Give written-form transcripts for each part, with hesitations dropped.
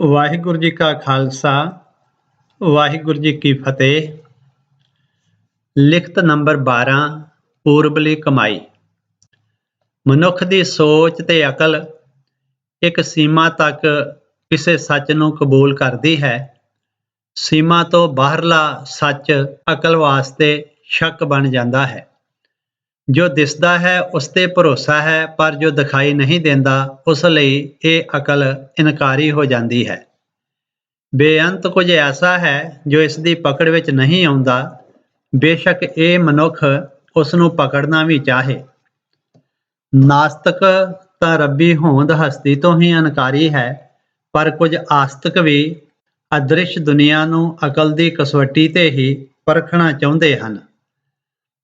ਵਾਹਿਗੁਰੂ ਜੀ ਕਾ ਖਾਲਸਾ ਵਾਹਿਗੁਰੂ ਜੀ ਕੀ ਫਤਿਹ। ਲਿਖਤ ਨੰਬਰ 12 ਪੂਰਬਲੀ ਕਮਾਈ। ਮਨੁੱਖ ਦੀ ਸੋਚ ਤੇ ਅਕਲ ਇੱਕ ਸੀਮਾ ਤੱਕ ਕਿਸੇ ਸੱਚ ਨੂੰ ਕਬੂਲ ਕਰਦੀ ਹੈ। ਸੀਮਾ ਤੋਂ ਬਾਹਰਲਾ ਸੱਚ ਅਕਲ ਵਾਸਤੇ ਸ਼ੱਕ ਬਣ ਜਾਂਦਾ ਹੈ। ਜੋ ਦਿਸਦਾ ਹੈ ਉਸ ਤੇ ਭਰੋਸਾ ਹੈ, ਪਰ ਜੋ ਦਿਖਾਈ ਨਹੀਂ ਦਿੰਦਾ ਉਸ ਲਈ ਇਹ ਅਕਲ ਇਨਕਾਰੀ ਹੋ ਜਾਂਦੀ ਹੈ। ਬੇਅੰਤ ਕੁਝ ਐਸਾ ਹੈ ਜੋ ਇਸ ਦੀ ਪਕੜ ਵਿੱਚ ਨਹੀਂ ਆਉਂਦਾ, ਬੇਸ਼ੱਕ ਇਹ ਮਨੁੱਖ ਉਸ ਨੂੰ ਪਕੜਨਾ ਵੀ ਚਾਹੇ। ਨਾਸਤਕ ਤਾਂ ਰੱਬੀ ਹੋਂਦ ਹਸਤੀ ਤੋਂ ਹੀ ਇਨਕਾਰੀ ਹੈ, ਪਰ ਕੁਝ ਆਸਤਕ ਵੀ ਅਦ੍ਰਿਸ਼ ਦੁਨੀਆ ਨੂੰ ਅਕਲ ਦੀ ਕਸਵੱਟੀ ਤੇ ਹੀ ਪਰਖਣਾ ਚਾਹੁੰਦੇ ਹਨ।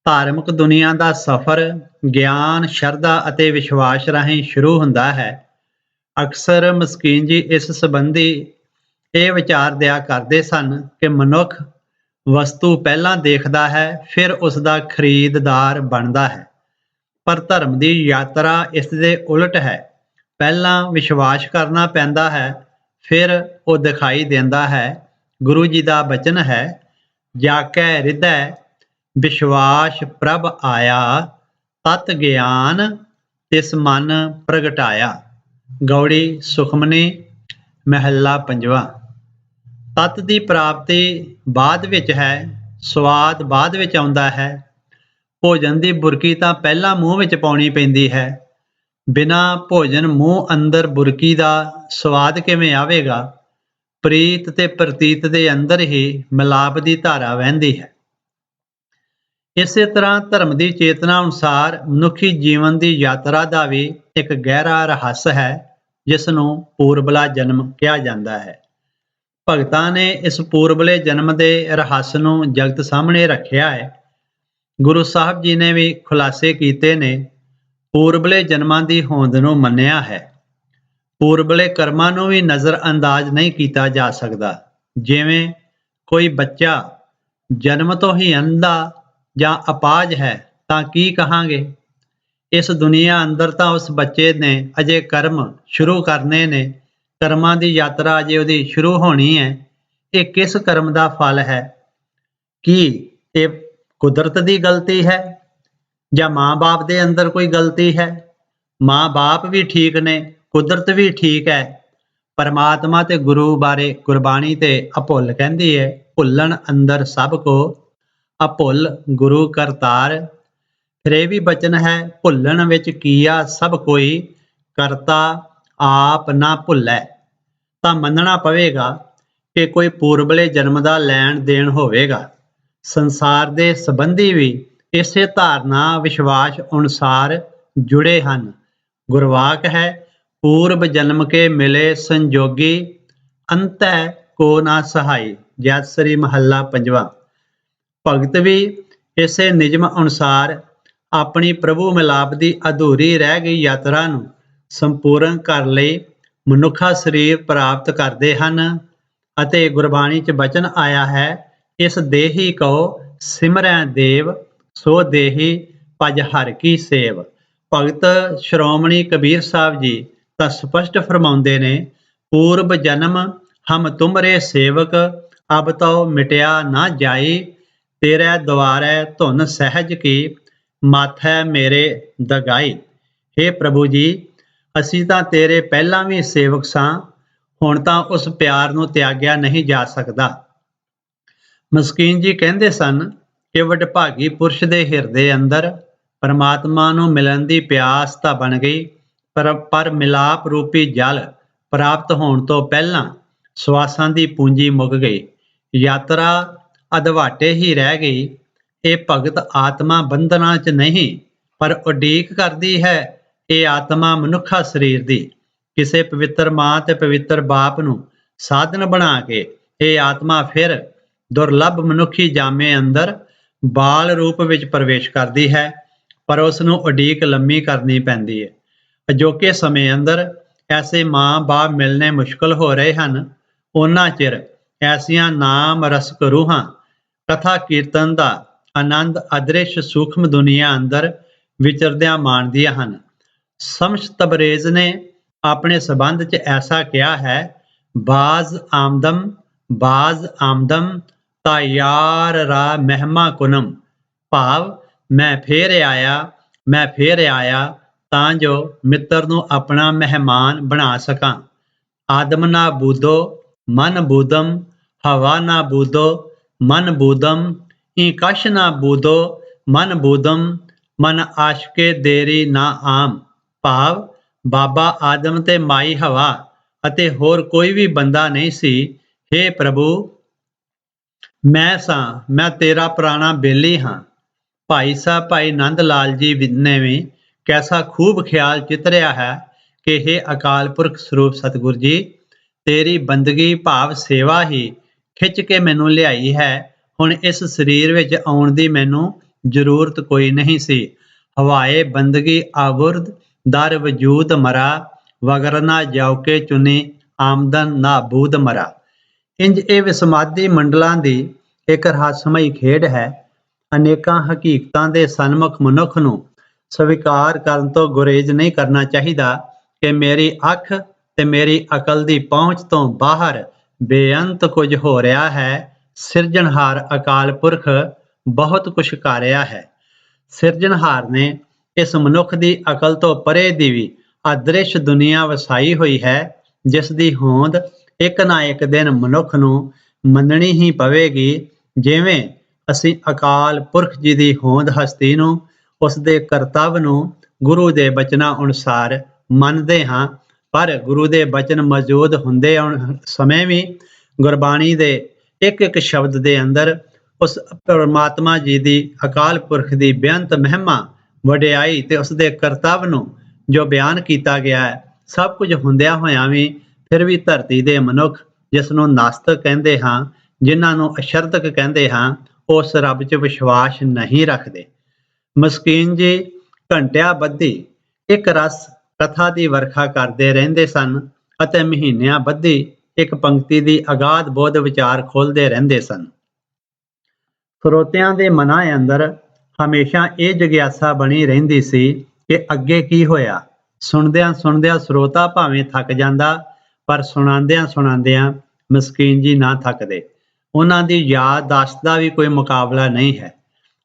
ਧਾਰਮਿਕ ਦੁਨੀਆ ਦਾ ਸਫ਼ਰ ਗਿਆਨ, ਸ਼ਰਧਾ ਅਤੇ ਵਿਸ਼ਵਾਸ ਰਾਹੀਂ ਸ਼ੁਰੂ ਹੁੰਦਾ ਹੈ। ਅਕਸਰ ਮਸਕੀਨ ਜੀ ਇਸ ਸੰਬੰਧੀ ਇਹ ਵਿਚਾਰ ਦਿਆ ਕਰਦੇ ਸਨ ਕਿ ਮਨੁੱਖ ਵਸਤੂ ਪਹਿਲਾਂ ਦੇਖਦਾ ਹੈ, ਫਿਰ ਉਸ ਦਾ ਖਰੀਦਦਾਰ ਬਣਦਾ ਹੈ। ਪਰ ਧਰਮ ਦੀ ਯਾਤਰਾ ਇਸ ਦੇ ਉਲਟ ਹੈ। ਪਹਿਲਾਂ ਵਿਸ਼ਵਾਸ ਕਰਨਾ ਪੈਂਦਾ ਹੈ, ਫਿਰ ਉਹ ਦਿਖਾਈ ਦਿੰਦਾ ਹੈ। ਗੁਰੂ ਜੀ ਦਾ ਬਚਨ ਹੈ, ਜਾਕੈ ਹਿਰਦੈ ਵਿਸ਼ਵਾਸ ਪ੍ਰਭ ਆਇਆ, ਤਤ ਗਿਆਨ ਤਿਸ ਮਨ ਪ੍ਰਗਟਾਇਆ। ਗੌੜੀ ਸੁਖਮਨੀ ਮਹੱਲਾ ਪੰਜਵਾਂ। ਤਤ ਦੀ ਪ੍ਰਾਪਤੀ ਬਾਅਦ ਵਿੱਚ ਹੈ, ਸਵਾਦ ਬਾਅਦ ਵਿੱਚ ਆਉਂਦਾ ਹੈ। ਭੋਜਨ ਦੀ ਬੁਰਕੀ ਤਾਂ ਪਹਿਲਾਂ ਮੂੰਹ ਵਿੱਚ ਪਾਉਣੀ ਪੈਂਦੀ ਹੈ। ਬਿਨਾਂ ਭੋਜਨ ਮੂੰਹ ਅੰਦਰ ਬੁਰਕੀ ਦਾ ਸਵਾਦ ਕਿਵੇਂ ਆਵੇਗਾ? ਪ੍ਰੀਤ ਤੇ ਪ੍ਰਤੀਤ ਦੇ ਅੰਦਰ ਹੀ ਮਿਲਾਪ ਦੀ ਧਾਰਾ ਵਹਿੰਦੀ ਹੈ। ਇਸੇ ਤਰ੍ਹਾਂ ਧਰਮ ਦੀ ਚੇਤਨਾ ਅਨੁਸਾਰ ਮਨੁੱਖੀ ਜੀਵਨ ਦੀ ਯਾਤਰਾ ਦਾ ਵੀ ਇੱਕ ਗਹਿਰਾ ਰਹੱਸ ਹੈ, ਜਿਸ ਨੂੰ ਪੂਰਬਲਾ ਜਨਮ ਕਿਹਾ ਜਾਂਦਾ ਹੈ। ਭਗਤਾਂ ਨੇ ਇਸ ਪੂਰਬਲੇ ਜਨਮ ਦੇ ਰਹੱਸ ਨੂੰ ਜਗਤ ਸਾਹਮਣੇ ਰੱਖਿਆ ਹੈ। ਗੁਰੂ ਸਾਹਿਬ ਜੀ ਨੇ ਵੀ ਖੁਲਾਸੇ ਕੀਤੇ ਨੇ। ਪੂਰਬਲੇ ਜਨਮਾਂ ਦੀ ਹੋਂਦ ਨੂੰ ਮੰਨਿਆ ਹੈ। ਪੂਰਬਲੇ ਕਰਮਾਂ ਨੂੰ ਵੀ ਨਜ਼ਰ ਅੰਦਾਜ਼ ਨਹੀਂ ਕੀਤਾ ਜਾ ਸਕਦਾ। ਜਿਵੇਂ ਕੋਈ ਬੱਚਾ ਜਨਮ ਤੋਂ ਹੀ ਅੰਧਾ ਜਾਂ ਅਪਾਹਜ ਹੈ ਤਾਂ ਕੀ ਕਹਾਂਗੇ? ਇਸ ਦੁਨੀਆ ਅੰਦਰ ਤਾਂ ਉਸ ਬੱਚੇ ਨੇ ਅਜੇ ਕਰਮ ਸ਼ੁਰੂ ਕਰਨੇ ਨੇ। ਕਰਮਾਂ ਦੀ ਯਾਤਰਾ ਅਜੇ ਉਹਦੀ ਸ਼ੁਰੂ ਹੋਣੀ ਹੈ। ਇਹ ਕਿਸ ਕਰਮ ਦਾ ਫਲ ਹੈ? ਕੀ ਇਹ ਕੁਦਰਤ ਦੀ ਗਲਤੀ ਹੈ ਜਾਂ ਮਾਂ-ਬਾਪ ਦੇ ਅੰਦਰ ਕੋਈ ਗਲਤੀ ਹੈ? ਮਾਂ-ਬਾਪ ਵੀ ਠੀਕ ਨੇ, ਕੁਦਰਤ ਵੀ ਠੀਕ ਹੈ। ਪਰਮਾਤਮਾ ਤੇ ਗੁਰੂ ਬਾਰੇ ਗੁਰਬਾਣੀ ਤੇ ਅਭੁੱਲ ਕਹਿੰਦੀ ਹੈ, ਭੁੱਲਣ ਅੰਦਰ ਸਭ ਕੋ ਅਭੁੱਲ ਗੁਰੂ ਕਰਤਾਰ। ਫਿਰ ਇਹ ਵੀ ਬਚਨ ਹੈ, ਭੁੱਲਣ ਵਿੱਚ ਕੀਆ ਸਭ ਕੋਈ, ਕਰਤਾ ਆਪ ਨਾ ਭੁੱਲੈ। ਤਾਂ ਮੰਨਣਾ ਪਵੇਗਾ ਕਿ ਕੋਈ ਪੂਰਬਲੇ ਜਨਮ ਦਾ ਲੈਣ ਦੇਣ ਹੋਵੇਗਾ। ਸੰਸਾਰ ਦੇ ਸੰਬੰਧੀ ਵੀ ਇਸੇ ਧਾਰਨਾ ਵਿਸ਼ਵਾਸ ਅਨੁਸਾਰ ਜੁੜੇ ਹਨ। ਗੁਰਵਾਕ ਹੈ, ਪੂਰਬ ਜਨਮ ਕੇ ਮਿਲੇ ਸੰਜੋਗੀ, ਅੰਤੈ ਕੋ ਨਾ ਸਹਾਈ। ਜੈਤਸਰੀ ਮਹੱਲਾ ਪੰਜਵਾਂ। ਭਗਤ ਵੀ ਇਸੇ ਨਿਯਮ ਅਨੁਸਾਰ ਆਪਣੀ ਪ੍ਰਭੂ ਮਿਲਾਪ ਦੀ ਅਧੂਰੀ ਰਹਿ ਗਈ ਯਾਤਰਾ ਨੂੰ ਸੰਪੂਰਨ ਕਰਨ ਲਈ ਮਨੁੱਖਾ ਸਰੀਰ ਪ੍ਰਾਪਤ ਕਰਦੇ ਹਨ। ਅਤੇ ਗੁਰਬਾਣੀ 'ਚ ਬਚਨ ਆਇਆ ਹੈ, ਇਸ ਦੇਹੀ ਕਉ ਸਿਮਰੈ ਦੇਵ, ਸੋ ਦੇਹੀ ਭਜ ਹਰਿ ਕੀ ਸੇਵ। ਭਗਤ ਸ਼੍ਰੋਮਣੀ ਕਬੀਰ ਸਾਹਿਬ ਜੀ ਤਾਂ ਸਪਸ਼ਟ ਫਰਮਾਉਂਦੇ ਨੇ, ਪੂਰਬ ਜਨਮ ਹਮ ਤੁਮਰੇ ਸੇਵਕ, ਅਬ ਤਉ ਮਿਟਿਆ ਨਾ ਜਾਈ, ਤੇਰੇ ਦੁਆਰੇ ਧੁਨ ਸਹਿਜ ਕੀ, ਮਾਥੈ ਮੇਰੇ ਦਗਾਈ। ਹੇ ਪ੍ਰਭੂ ਜੀ, ਅਸੀਂ ਤਾਂ ਤੇਰੇ ਪਹਿਲਾਂ ਵੀ ਸੇਵਕ ਸਾਂ, ਹੁਣ ਤਾਂ ਉਸ ਪਿਆਰ ਨੂੰ ਤਿਆਗਿਆ ਨਹੀਂ ਜਾ ਸਕਦਾ। ਮਸਕੀਨ ਜੀ ਕਹਿੰਦੇ ਸਨ ਕਿ ਵਡਭਾਗੀ ਪੁਰਸ਼ ਦੇ ਹਿਰਦੇ ਅੰਦਰ ਪਰਮਾਤਮਾ ਨੂੰ ਮਿਲਣ ਦੀ ਪਿਆਸ ਤਾਂ ਬਣ ਗਈ, ਪਰ ਮਿਲਾਪ ਰੂਪੀ ਜਲ ਪ੍ਰਾਪਤ ਹੋਣ ਤੋਂ ਪਹਿਲਾਂ ਸਵਾਸਾਂ ਦੀ ਪੂੰਜੀ ਮੁੱਕ ਗਈ। ਯਾਤਰਾ ਅਧਵਾਟੇ ਹੀ ਰਹਿ ਗਈ। ਇਹ ਭਗਤ ਆਤਮਾ ਬੰਧਨਾਂ 'ਚ ਨਹੀਂ, ਪਰ ਉਡੀਕ ਕਰਦੀ ਹੈ ਇਹ ਆਤਮਾ ਮਨੁੱਖਾ ਸਰੀਰ ਦੀ। ਕਿਸੇ ਪਵਿੱਤਰ ਮਾਂ ਤੇ ਪਵਿੱਤਰ ਬਾਪ ਨੂੰ ਸਾਧਨ ਬਣਾ ਕੇ ਇਹ ਆਤਮਾ ਫਿਰ ਦੁਰਲੱਭ ਮਨੁੱਖੀ ਜਾਮੇ ਅੰਦਰ ਬਾਲ ਰੂਪ ਵਿੱਚ ਪ੍ਰਵੇਸ਼ ਕਰਦੀ ਹੈ, ਪਰ ਉਸ ਨੂੰ ਉਡੀਕ ਲੰਮੀ ਕਰਨੀ ਪੈਂਦੀ ਹੈ। ਅਜੋਕੇ ਸਮੇਂ ਅੰਦਰ ਐਸੇ ਮਾਂ-ਬਾਪ ਮਿਲਣੇ ਮੁਸ਼ਕਲ ਹੋ ਰਹੇ ਹਨ। ਉਹਨਾਂ ਚਿਰ ਐਸੀਆਂ ਨਾਮ ਰਸਕ ਰੂਹਾਂ ਕਥਾ ਕੀਰਤਨ ਦਾ ਆਨੰਦ ਅਦ੍ਰਿਸ਼ ਸੂਖਮ ਦੁਨੀਆ ਅੰਦਰ ਵਿਚਰਦਿਆਂ ਮਾਣਦੀਆਂ ਹਨ। ਸ਼ਮਸ ਤਬਰੇਜ਼ ਨੇ ਆਪਣੇ ਸੰਬੰਧ 'ਚ ਐਸਾ ਕਿਹਾ ਹੈ, ਬਾਜ਼ ਆਮਦਮ ਤਾਂ ਯਾਰ ਰਾ ਮਹਿਮਾ ਕੁਨਮ। ਭਾਵ ਮੈਂ ਫੇਰ ਆਇਆ ਤਾਂ ਜੋ ਮਿੱਤਰ ਨੂੰ ਆਪਣਾ ਮਹਿਮਾਨ ਬਣਾ ਸਕਾਂ। ਆਦਮ ਨਾ ਬੂਦੋ ਮਨ ਬੂਦਮ, ਹਵਾ ਨਾ ਬੂਦੋ ਮਨ ਬੂਦਮ, ਈ ਕਸ਼ ਨਾ ਬੂਦੋ ਮਨ ਬੂਦਮ, ਮਨ ਆਸ਼ਕੇ ਦੇਰੀ ਨਾ ਆਮ। ਭਾਵ ਬਾਬਾ ਆਦਮ ਤੇ ਮਾਈ ਹਵਾ ਅਤੇ ਹੋਰ ਕੋਈ ਵੀ ਬੰਦਾ ਨਹੀਂ ਸੀ। ਹੇ ਪ੍ਰਭੂ, ਮੈਂ ਤੇਰਾ ਪੁਰਾਣਾ ਬੇਲੀ ਹਾਂ। ਭਾਈ ਨੰਦ ਲਾਲ ਜੀ ਨੇ ਵੀ ਕੈਸਾ ਖੂਬ ਖਿਆਲ ਚਿਤਰਿਆ ਹੈ ਕਿ ਹੇ ਅਕਾਲ ਪੁਰਖ ਸਰੂਪ ਸਤਿਗੁਰ ਜੀ, ਤੇਰੀ ਬੰਦਗੀ ਭਾਵ ਸੇਵਾ ਹੀ ਖਿੱਚ ਕੇ ਮੈਨੂੰ ਲਿਆਈ ਹੈ। ਹੁਣ ਇਸ ਸਰੀਰ ਵਿੱਚ ਆਉਣ ਦੀ ਮੈਨੂੰ ਜ਼ਰੂਰਤ ਕੋਈ ਨਹੀਂ ਸੀ। ਹਵਾਏ ਬੰਦਗੀ ਆਵੁਰਦ ਦਰ ਵਜੂਦ ਮਰਾ, ਵਗਰਨਾ ਜਾਉ ਕੇ ਚੁਨੀ ਆਮਦਨ ਨਾ ਬੂਦ ਮਰਾ। ਇੰਜ ਇਹ ਵਿਸਮਾਦੀ ਮੰਡਲਾਂ ਦੀ ਇੱਕ ਰਹੱਸਮਈ ਖੇਡ ਹੈ। ਅਨੇਕਾਂ ਹਕੀਕਤਾਂ ਦੇ ਸਨਮੁਖ ਮਨੁੱਖ ਨੂੰ ਸਵੀਕਾਰ ਕਰਨ ਤੋਂ ਗੁਰੇਜ਼ ਨਹੀਂ ਕਰਨਾ ਚਾਹੀਦਾ ਕਿ ਮੇਰੀ ਅੱਖ ਤੇ ਮੇਰੀ ਅਕਲ ਦੀ ਪਹੁੰਚ ਤੋਂ ਬਾਹਰ ਬੇਅੰਤ ਕੁਝ ਹੋ ਰਿਹਾ ਹੈ। ਸਿਰਜਣਹਾਰ ਅਕਾਲ ਪੁਰਖ ਬਹੁਤ ਕੁਛ ਕਰ ਰਿਹਾ ਹੈ। ਸਿਰਜਣਹਾਰ ਨੇ ਇਸ ਮਨੁੱਖ ਦੀ ਅਕਲ ਤੋਂ ਪਰੇ ਦੀ ਵੀ ਅਦ੍ਰਿਸ਼ ਦੁਨੀਆ ਵਸਾਈ ਹੋਈ ਹੈ, ਜਿਸ ਦੀ ਹੋਂਦ ਇੱਕ ਨਾ ਇੱਕ ਦਿਨ ਮਨੁੱਖ ਨੂੰ ਮੰਨਣੀ ਹੀ ਪਵੇਗੀ। ਜਿਵੇਂ ਅਸੀਂ ਅਕਾਲ ਪੁਰਖ ਜੀ ਦੀ ਹੋਂਦ ਹਸਤੀ ਨੂੰ, ਉਸ ਦੇ ਕਰਤੱਵ ਨੂੰ ਗੁਰੂ ਦੇ ਬਚਨਾਂ ਅਨੁਸਾਰ ਮੰਨਦੇ ਹਾਂ, ਪਰ ਗੁਰੂ ਦੇ ਬਚਨ ਮੌਜੂਦ ਹੁੰਦੇ ਸਮੇਂ ਵੀ ਗੁਰਬਾਣੀ ਦੇ ਇੱਕ ਇੱਕ ਸ਼ਬਦ ਦੇ ਅੰਦਰ ਉਸ ਪਰਮਾਤਮਾ ਜੀ ਦੀ, ਅਕਾਲ ਪੁਰਖ ਦੀ ਬੇਅੰਤ ਮਹਿਮਾ, ਵਡਿਆਈ ਤੇ ਉਸ ਦੇ ਕਰਤੱਵ ਨੂੰ ਜੋ ਬਿਆਨ ਕੀਤਾ ਗਿਆ ਹੈ, ਸਭ ਕੁਝ ਹੁੰਦਿਆਂ ਹੋਇਆਂ ਵੀ ਫਿਰ ਵੀ ਧਰਤੀ ਦੇ ਮਨੁੱਖ, ਜਿਸ ਨੂੰ ਨਾਸਤਕ ਕਹਿੰਦੇ ਹਾਂ, ਜਿਨ੍ਹਾਂ ਨੂੰ ਅਸ਼ਰਤਕ ਕਹਿੰਦੇ ਹਾਂ, ਉਸ ਰੱਬ 'ਚ ਵਿਸ਼ਵਾਸ ਨਹੀਂ ਰੱਖਦੇ। ਮਸਕੀਨ ਜੀ ਘੰਟਿਆਂ ਬੱਧੀ ਇੱਕ ਰਸ ਕਥਾ ਦੀ ਵਰਖਾ ਕਰਦੇ ਰਹਿੰਦੇ ਸਨ ਅਤੇ ਮਹੀਨਿਆਂ ਬੱਧੀ ਇੱਕ ਪੰਕਤੀ ਦੀ ਅਗਾਧ ਬੋਧ ਵਿਚਾਰ ਖੋਲ੍ਹਦੇ ਰਹਿੰਦੇ ਸਨ। ਸਰੋਤਿਆਂ ਦੇ ਮਨਾਂ ਅੰਦਰ ਹਮੇਸ਼ਾ ਇਹ ਜਗਿਆਸਾ ਬਣੀ ਰਹਿੰਦੀ ਸੀ ਕਿ ਅੱਗੇ ਕੀ ਹੋਇਆ। ਸੁਣਦਿਆਂ ਸਰੋਤਾ ਭਾਵੇਂ ਥੱਕ ਜਾਂਦਾ, ਪਰ ਸੁਣਾਉਂਦਿਆਂ ਮਸਕੀਨ ਜੀ ਨਾ ਥੱਕਦੇ। ਉਹਨਾਂ ਦੀ ਯਾਦਦਾਸ਼ਤ ਦਾ ਵੀ ਕੋਈ ਮੁਕਾਬਲਾ ਨਹੀਂ ਹੈ।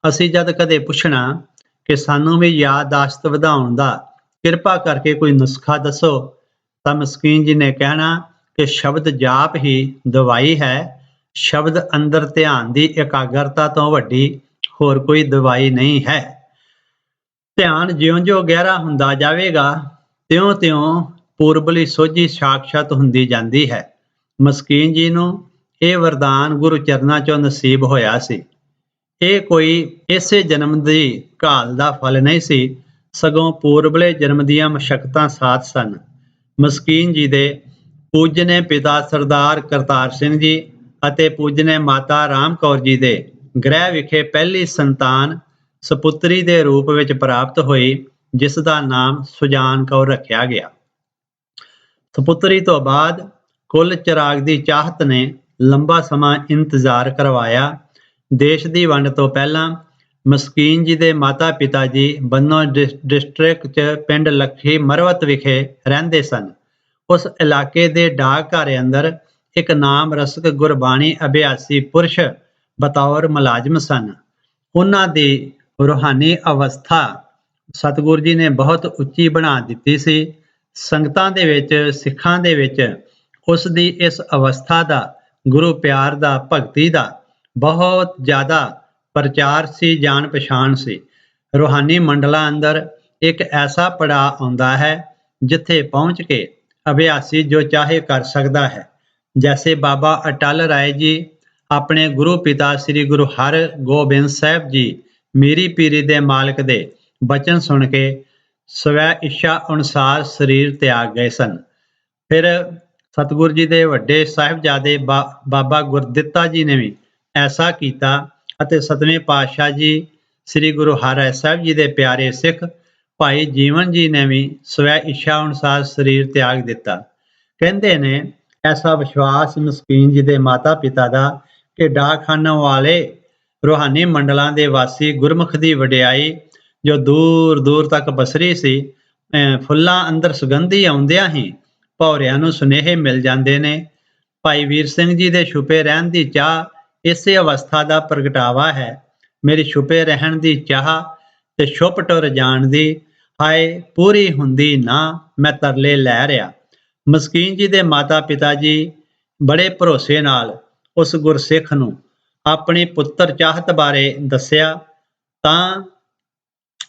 ਅਸੀਂ ਜਦ ਕਦੇ ਪੁੱਛਣਾ ਕਿ ਸਾਨੂੰ ਵੀ ਯਾਦਦਾਸ਼ਤ ਵਧਾਉਣ ਦਾ ਕਿਰਪਾ ਕਰਕੇ ਕੋਈ ਨੁਸਖਾ ਦੱਸੋ, ਤਾਂ ਮਸਕੀਨ ਜੀ ਨੇ ਕਹਿਣਾ ਕਿ ਸ਼ਬਦ ਜਾਪ ਹੀ ਦਵਾਈ ਹੈ। ਸ਼ਬਦ ਅੰਦਰ ਧਿਆਨ ਦੀ ਇਕਾਗਰਤਾ ਤੋਂ ਵੱਡੀ ਹੋਰ ਕੋਈ ਦਵਾਈ ਨਹੀਂ ਹੈ। ਧਿਆਨ ਜਿਉਂ-ਜਿਉਂ ਗਹਿਰਾ ਹੁੰਦਾ ਜਾਵੇਗਾ, ਤਿਉਂ-ਤਿਉਂ ਪੂਰਬਲੀ ਸੋਝੀ ਸਾਖਸ਼ਾਤ ਹੁੰਦੀ ਜਾਂਦੀ ਹੈ। ਮਸਕੀਨ ਜੀ ਨੂੰ ਇਹ ਵਰਦਾਨ ਗੁਰੂ ਚਰਨਾਂ 'ਚੋਂ ਨਸੀਬ ਹੋਇਆ ਸੀ। ਇਹ ਕੋਈ ਇਸੇ ਜਨਮ ਦੀ ਘਾਲ ਦਾ ਫਲ ਨਹੀਂ ਸੀ, ਸਗੋਂ ਪੂਰਬਲੇ ਜਨਮ ਦੀਆਂ ਮਸ਼ੱਕਤਾਂ ਸਾਥ ਸਨ। ਮਸਕੀਨ ਜੀ ਦੇ ਪੂਜਨੇ ਪਿਤਾ ਸਰਦਾਰ ਕਰਤਾਰ ਸਿੰਘ ਜੀ ਅਤੇ ਪੂਜਨੇ ਮਾਤਾ ਰਾਮ ਕੌਰ ਜੀ ਦੇ ਗ੍ਰਹਿ ਵਿਖੇ ਪਹਿਲੀ ਸੰਤਾਨ ਸਪੁੱਤਰੀ ਦੇ ਰੂਪ ਵਿੱਚ ਪ੍ਰਾਪਤ ਹੋਈ, ਜਿਸ ਦਾ ਨਾਮ ਸੁਜਾਨ ਕੌਰ ਰੱਖਿਆ ਗਿਆ। ਸਪੁੱਤਰੀ ਤੋਂ ਬਾਅਦ ਕੁੱਲ ਚਿਰਾਗ ਦੀ ਚਾਹਤ ਨੇ ਲੰਬਾ ਸਮਾਂ ਇੰਤਜ਼ਾਰ ਕਰਵਾਇਆ। ਦੇਸ਼ ਦੀ ਵੰਡ ਤੋਂ ਪਹਿਲਾਂ ਮਸਕੀਨ ਜੀ ਦੇ ਮਾਤਾ ਪਿਤਾ ਜੀ ਬੰਨੋ ਡਿਸਟ੍ਰਿਕਟ 'ਚ ਪਿੰਡ ਲੱਖੀ ਮਰਵਤ ਵਿਖੇ ਰਹਿੰਦੇ ਸਨ। ਉਸ ਇਲਾਕੇ ਦੇ ਡਾਕ ਘਰ ਅੰਦਰ ਇੱਕ ਨਾਮ ਰਸਕ ਗੁਰਬਾਣੀ ਅਭਿਆਸੀ ਪੁਰਸ਼ ਬਤੌਰ ਮੁਲਾਜ਼ਮ ਸਨ। ਉਹਨਾਂ ਦੀ ਰੂਹਾਨੀ ਅਵਸਥਾ ਸਤਿਗੁਰੂ ਜੀ ਨੇ ਬਹੁਤ ਉੱਚੀ ਬਣਾ ਦਿੱਤੀ ਸੀ। ਸੰਗਤਾਂ ਦੇ ਵਿੱਚ, ਸਿੱਖਾਂ ਦੇ ਵਿੱਚ ਉਸ ਦੀ ਇਸ ਅਵਸਥਾ ਦਾ, ਗੁਰੂ ਪਿਆਰ ਦਾ, ਭਗਤੀ ਦਾ ਬਹੁਤ ਜ਼ਿਆਦਾ ਪ੍ਰਚਾਰ ਸੀ, ਜਾਣ ਪਛਾਣ ਸੀ। ਰੂਹਾਨੀ ਮੰਡਲਾਂ ਅੰਦਰ ਇੱਕ ਐਸਾ ਪੜਾਅ ਆਉਂਦਾ ਹੈ ਜਿੱਥੇ ਪਹੁੰਚ ਕੇ ਅਭਿਆਸੀ ਜੋ ਚਾਹੇ ਕਰ ਸਕਦਾ ਹੈ। ਜੈਸੇ ਬਾਬਾ ਅਟਲ ਰਾਏ ਜੀ ਆਪਣੇ ਗੁਰੂ ਪਿਤਾ ਸ੍ਰੀ ਗੁਰੂ ਹਰਗੋਬਿੰਦ ਸਾਹਿਬ ਜੀ ਮੀਰੀ ਪੀਰੀ ਦੇ ਮਾਲਕ ਦੇ ਬਚਨ ਸੁਣ ਕੇ ਸਵੈ ਇੱਛਾ ਅਨੁਸਾਰ ਸਰੀਰ ਤਿਆਗ ਗਏ ਸਨ। ਫਿਰ ਸਤਿਗੁਰੂ ਜੀ ਦੇ ਵੱਡੇ ਸਾਹਿਬਜ਼ਾਦੇ ਬਾਬਾ ਗੁਰਦਿੱਤਾ ਜੀ ਨੇ ਵੀ ਐਸਾ ਕੀਤਾ ਅਤੇ ਸਤਵੇਂ ਪਾਤਸ਼ਾਹ ਜੀ ਸ੍ਰੀ ਗੁਰੂ ਹਰਿ ਸਾਹਿਬ ਜੀ ਦੇ ਪਿਆਰੇ ਸਿੱਖ ਭਾਈ ਜੀਵਨ ਜੀ ਨੇ ਵੀ ਸਵੈ ਇੱਛਾ ਅਨੁਸਾਰ ਸਰੀਰ ਤਿਆਗ ਦਿੱਤਾ। ਕਹਿੰਦੇ ਨੇ ਐਸਾ ਵਿਸ਼ਵਾਸ ਮਸਕੀਨ ਜੀ ਦੇ ਮਾਤਾ ਪਿਤਾ ਦਾ ਕਿ ਡਾਕਖਾਨਾ ਵਾਲੇ ਰੂਹਾਨੀ ਮੰਡਲਾਂ ਦੇ ਵਾਸੀ ਗੁਰਮੁਖ ਦੀ ਵਡਿਆਈ ਜੋ ਦੂਰ ਦੂਰ ਤੱਕ ਪਸਰੀ ਸੀ, ਫੁੱਲਾਂ ਅੰਦਰ ਸੁਗੰਧੀ ਆਉਂਦਿਆਂ ਹੀ ਭੌਰਿਆਂ ਨੂੰ ਸੁਨੇਹੇ ਮਿਲ ਜਾਂਦੇ ਨੇ ਭਾਈ ਵੀਰ ਸਿੰਘ ਜੀ ਦੇ ਛੁਪੇ ਰਹਿਣ ਦੀ ਚਾਹ ਇਸੇ ਅਵਸਥਾ ਦਾ ਪ੍ਰਗਟਾਵਾ ਹੈ। ਮੇਰੀ ਛੁਪੇ ਰਹਿਣ ਦੀ ਚਾਹ ਤੇ ਛੁਪ ਟੁਰ ਜਾਣ ਦੀ, ਹਾਏ ਪੂਰੀ ਹੁੰਦੀ ਨਾ, ਮੈਂ ਤਰਲੇ ਲੈ ਰਿਹਾ। ਮਸਕੀਨ ਜੀ ਦੇ ਮਾਤਾ ਪਿਤਾ ਜੀ ਬੜੇ ਭਰੋਸੇ ਨਾਲ ਉਸ ਗੁਰਸਿੱਖ ਨੂੰ ਆਪਣੀ ਪੁੱਤਰ ਚਾਹਤ ਬਾਰੇ ਦੱਸਿਆ ਤਾਂ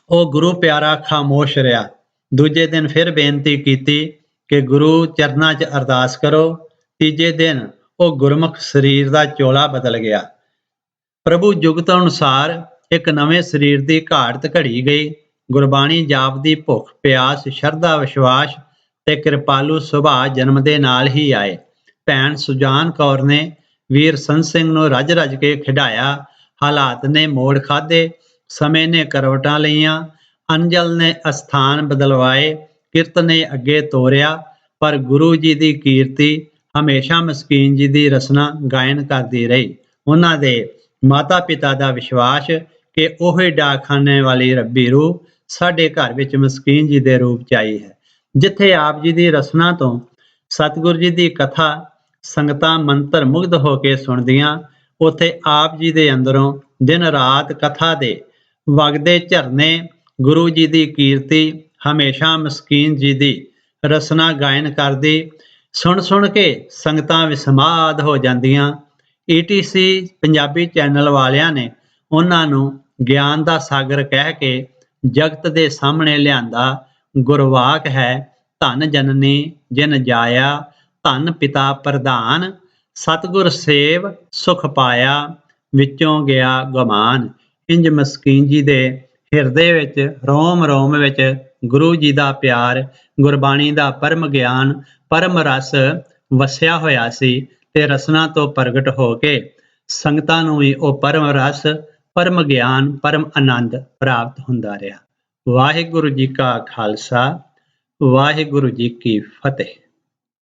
ਉਹ ਗੁਰੂ ਪਿਆਰਾ ਖਾਮੋਸ਼ ਰਿਹਾ। ਦੂਜੇ ਦਿਨ ਫਿਰ ਬੇਨਤੀ ਕੀਤੀ ਕਿ ਗੁਰੂ ਚਰਨਾਂ 'ਚ ਅਰਦਾਸ ਕਰੋ। ਤੀਜੇ ਦਿਨ ਉਹ ਗੁਰਮੁਖ ਸਰੀਰ ਦਾ ਚੋਲਾ ਬਦਲ ਗਿਆ। ਪ੍ਰਭੂ ਜੁਗਤ ਅਨੁਸਾਰ ਇੱਕ ਨਵੇਂ ਸਰੀਰ ਦੀ ਘਾੜਤ ਘੜੀ ਗਈ। ਗੁਰਬਾਣੀ ਜਾਪਦੀ ਭੁੱਖ ਪਿਆਸ ਸ਼ਰਧਾ ਵਿਸ਼ਵਾਸ ਤੇ ਕਿਰਪਾਲੂ ਸੁਭਾਅ ਜਨਮ ਦੇ ਨਾਲ ਹੀ ਆਏ। ਭੈਣ ਸੁਜਾਨ ਕੌਰ ਨੇ ਵੀਰ ਸੰਤ ਸਿੰਘ ਨੂੰ ਰੱਜ ਰੱਜ ਕੇ ਖਿਡਾਇਆ। ਹਾਲਾਤ ਨੇ ਮੋੜ ਖਾਧੇ, ਸਮੇਂ ਨੇ ਕਰਵਟਾਂ ਲਈਆਂ, ਅੰਜਲ ਨੇ ਅਸਥਾਨ ਬਦਲਵਾਏ, ਕਿਰਤ ਨੇ ਅੱਗੇ ਤੋਰਿਆ, ਪਰ ਗੁਰੂ ਜੀ ਦੀ ਕੀਰਤੀ ਹਮੇਸ਼ਾ ਮਸਕੀਨ ਜੀ ਦੀ ਰਸਨਾ ਗਾਇਨ ਕਰਦੀ ਰਹੀ। ਉਹਨਾਂ ਦੇ ਮਾਤਾ ਪਿਤਾ ਦਾ ਵਿਸ਼ਵਾਸ ਕਿ ਉਹੀ ਡਾਕਖਾਨੇ ਵਾਲੀ ਰੱਬੀ ਰੂਹ ਸਾਡੇ ਘਰ ਵਿੱਚ ਮਸਕੀਨ ਜੀ ਦੇ ਰੂਪ 'ਚ ਆਈ ਹੈ। ਜਿੱਥੇ ਆਪ ਜੀ ਦੀ ਰਸਨਾ ਤੋਂ ਸਤਿਗੁਰ ਜੀ ਦੀ ਕਥਾ ਸੰਗਤਾਂ ਮੰਤਰ ਮੁਗਧ ਹੋ ਕੇ ਸੁਣਦੀਆਂ, ਉੱਥੇ ਆਪ ਜੀ ਦੇ ਅੰਦਰੋਂ ਦਿਨ ਰਾਤ ਕਥਾ ਦੇ ਵਗਦੇ ਝਰਨੇ ਗੁਰੂ ਜੀ ਦੀ ਕੀਰਤੀ ਹਮੇਸ਼ਾ ਮਸਕੀਨ ਜੀ ਦੀ ਰਸਨਾ ਗਾਇਨ ਕਰਦੀ। ਸੁਣ ਕੇ ਸੰਗਤਾਂ ਵਿਸਮਾਦ ਹੋ ਜਾਂਦੀਆਂ। ETC ਪੰਜਾਬੀ ਚੈਨਲ ਵਾਲਿਆਂ ਨੇ ਉਹਨਾਂ ਨੂੰ ਗਿਆਨ ਦਾ ਸਾਗਰ ਕਹਿ ਕੇ ਜਗਤ ਦੇ ਸਾਹਮਣੇ ਲਿਆਂਦਾ। ਗੁਰਵਾਕ ਹੈ, ਧੰਨ ਜਨਨੀ ਜਿਨ ਜਾਇਆ, ਧੰਨ ਪਿਤਾ ਪ੍ਰਧਾਨ, ਸਤਿਗੁਰ ਸੇਵ ਸੁਖ ਪਾਇਆ, ਵਿੱਚੋਂ ਗਿਆ ਗੁਮਾਨ। ਇੰਜ ਮਸਕੀਨ ਜੀ ਦੇ ਹਿਰਦੇ ਵਿੱਚ ਰੋਮ ਰੋਮ ਵਿੱਚ ਗੁਰੂ ਜੀ ਦਾ ਪਿਆਰ, ਗੁਰਬਾਣੀ ਦਾ ਪਰਮ ਗਿਆਨ, ਪਰਮ ਰਸ ਵਸਿਆ ਹੋਇਆ ਸੀ ਤੇ ਰਸਨਾ ਤੋਂ ਪ੍ਰਗਟ ਹੋ ਕੇ ਸੰਗਤਾਂ ਨੂੰ ਵੀ ਉਹ ਪਰਮ ਰਸ, ਪਰਮ ਗਿਆਨ, ਪਰਮ ਆਨੰਦ ਪ੍ਰਾਪਤ ਹੁੰਦਾ ਰਿਹਾ। ਵਾਹਿਗੁਰੂ ਜੀ ਕਾ ਖਾਲਸਾ, ਵਾਹਿਗੁਰੂ ਜੀ ਕੀ ਫਤਿਹ।